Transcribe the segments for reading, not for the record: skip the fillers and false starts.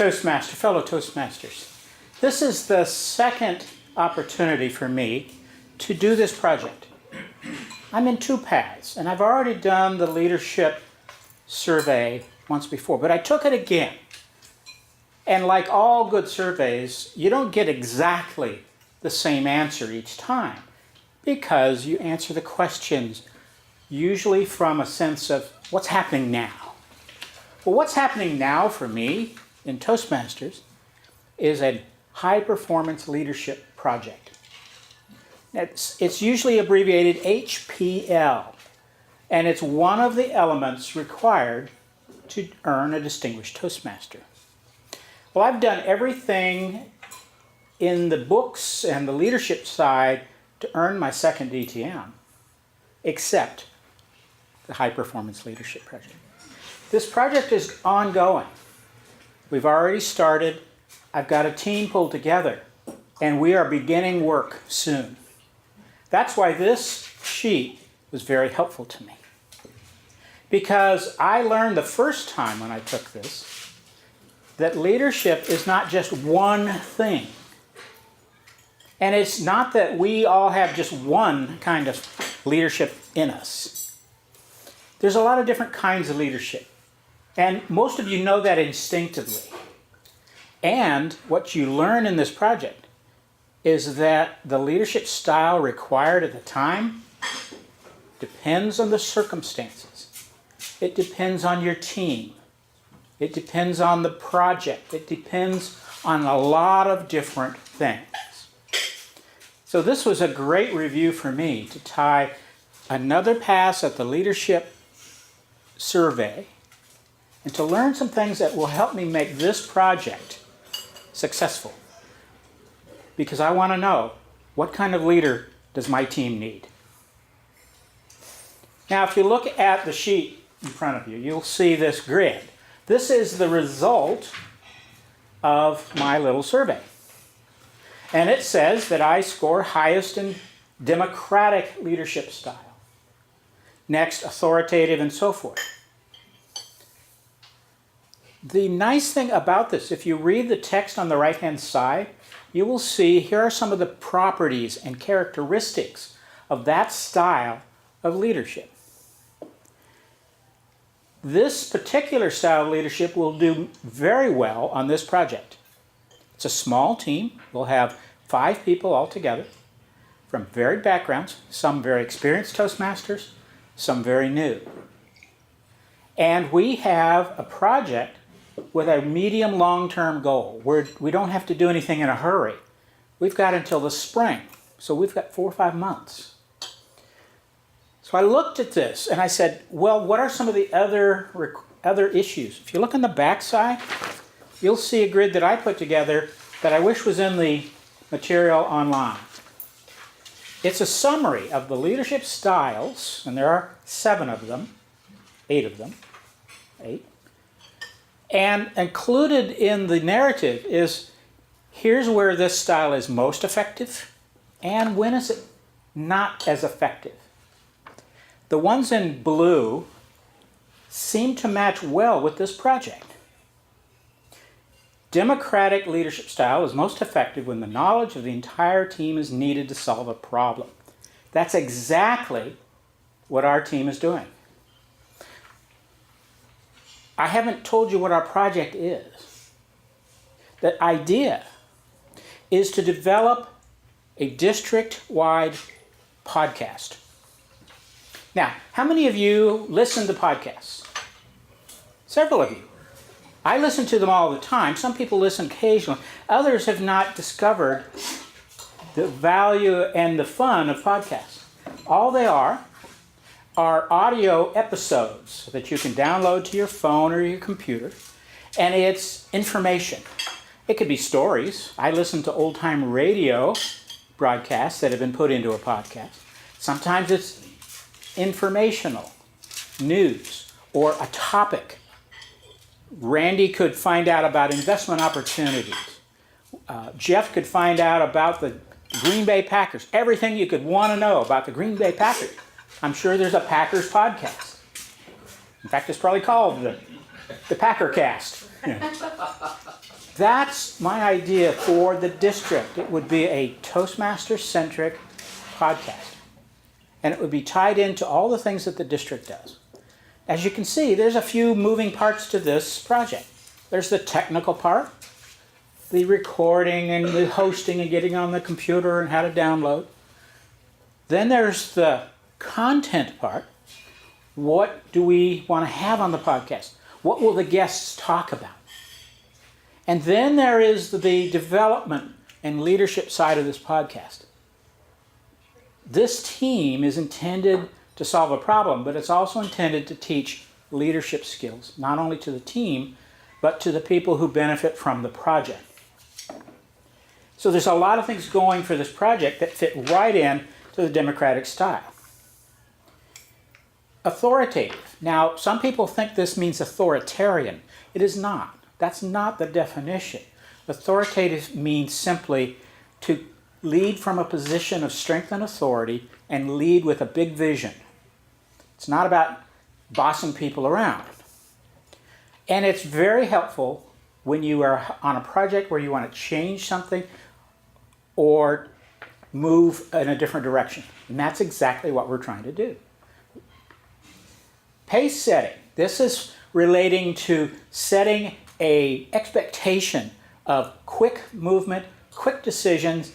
fellow Toastmasters. This is the second opportunity for me to do this project. I'm in two paths, and I've already done the leadership survey once before, but I took it again. And like all good surveys, you don't get exactly the same answer each time because you answer the questions usually from a sense of what's happening now. Well, what's happening now for me in Toastmasters is a high-performance leadership project. It's usually abbreviated HPL, and it's one of the elements required to earn a distinguished Toastmaster. Well, I've done everything in the books and the leadership side to earn my second DTM, except the high-performance leadership project. This project is ongoing. We've already started. I've got a team pulled together, and we are beginning work soon. That's why this sheet was very helpful to me. Because I learned the first time when I took this that leadership is not just one thing. And it's not that we all have just one kind of leadership in us. There's a lot of different kinds of leadership. And most of you know that instinctively. And what you learn in this project is that the leadership style required at the time depends on the circumstances. It depends on your team. It depends on the project. It depends on a lot of different things. So this was a great review for me to tie another pass at the leadership survey and to learn some things that will help me make this project successful. Because I want to know, what kind of leader does my team need? Now, if you look at the sheet in front of you, you'll see this grid. This is the result of my little survey. And it says that I score highest in democratic leadership style. Next, authoritative, and so forth. The nice thing about this, if you read the text on the right-hand side, you will see here are some of the properties and characteristics of that style of leadership. This particular style of leadership will do very well on this project. It's a small team. We'll have 5 people altogether from varied backgrounds, some very experienced Toastmasters, some very new. And we have a project with a medium long-term goal where we don't have to do anything in a hurry. We've got until the spring, so we've got 4 or 5 months. So I looked at this and I said, well, what are some of the other issues? If you look on the back side, you'll see a grid that I put together that I wish was in the material online. It's a summary of the leadership styles, and there are 7 of them, 8 of them, 8. And included in the narrative is, here's where this style is most effective, and when is it not as effective. The ones in blue seem to match well with this project. Democratic leadership style is most effective when the knowledge of the entire team is needed to solve a problem. That's exactly what our team is doing. I haven't told you what our project is. The idea is to develop a district-wide podcast. Now, how many of you listen to podcasts? Several of you. I listen to them all the time. Some people listen occasionally. Others have not discovered the value and the fun of podcasts. All they are audio episodes that you can download to your phone or your computer, and it's information. It could be stories. I listen to old-time radio broadcasts that have been put into a podcast. Sometimes it's informational, news, or a topic. Randy could find out about investment opportunities. Jeff could find out about the Green Bay Packers. Everything you could want to know about the Green Bay Packers. I'm sure there's a Packers podcast. In fact, it's probably called the Packercast. Yeah. That's my idea for the district. It would be a Toastmasters-centric podcast. And it would be tied into all the things that the district does. As you can see, there's a few moving parts to this project. There's the technical part, the recording and the hosting and getting on the computer and how to download. Then there's the content part. What do we want to have on the podcast? What will the guests talk about? And then there is the development and leadership side of this podcast. This team is intended to solve a problem, but it's also intended to teach leadership skills, not only to the team, but to the people who benefit from the project. So there's a lot of things going for this project that fit right in to the democratic style. Authoritative. Now, some people think this means authoritarian. It is not. That's not the definition. Authoritative means simply to lead from a position of strength and authority and lead with a big vision. It's not about bossing people around. And it's very helpful when you are on a project where you want to change something or move in a different direction. And that's exactly what we're trying to do. Pace setting. This is relating to setting an expectation of quick movement, quick decisions,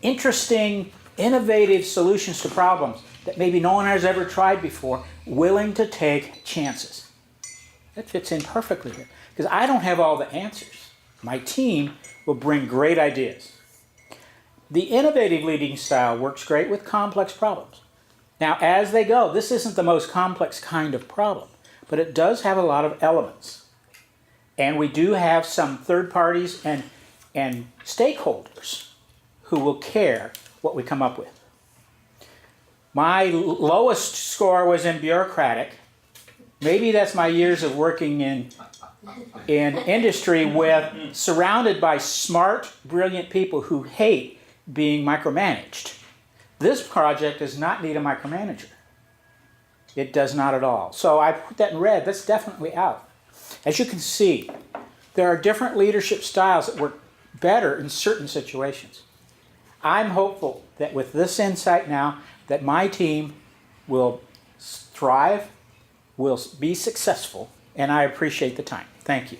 interesting, innovative solutions to problems that maybe no one has ever tried before, willing to take chances. That fits in perfectly here, because I don't have all the answers. My team will bring great ideas. The innovative leading style works great with complex problems. Now, as they go, this isn't the most complex kind of problem, but it does have a lot of elements. And we do have some third parties and stakeholders who will care what we come up with. My lowest score was in bureaucratic. Maybe that's my years of working in industry with surrounded by smart, brilliant people who hate being micromanaged. This project does not need a micromanager. It does not at all. So I put that in red. That's definitely out. As you can see, there are different leadership styles that work better in certain situations. I'm hopeful that with this insight now, that my team will thrive, will be successful, and I appreciate the time. Thank you.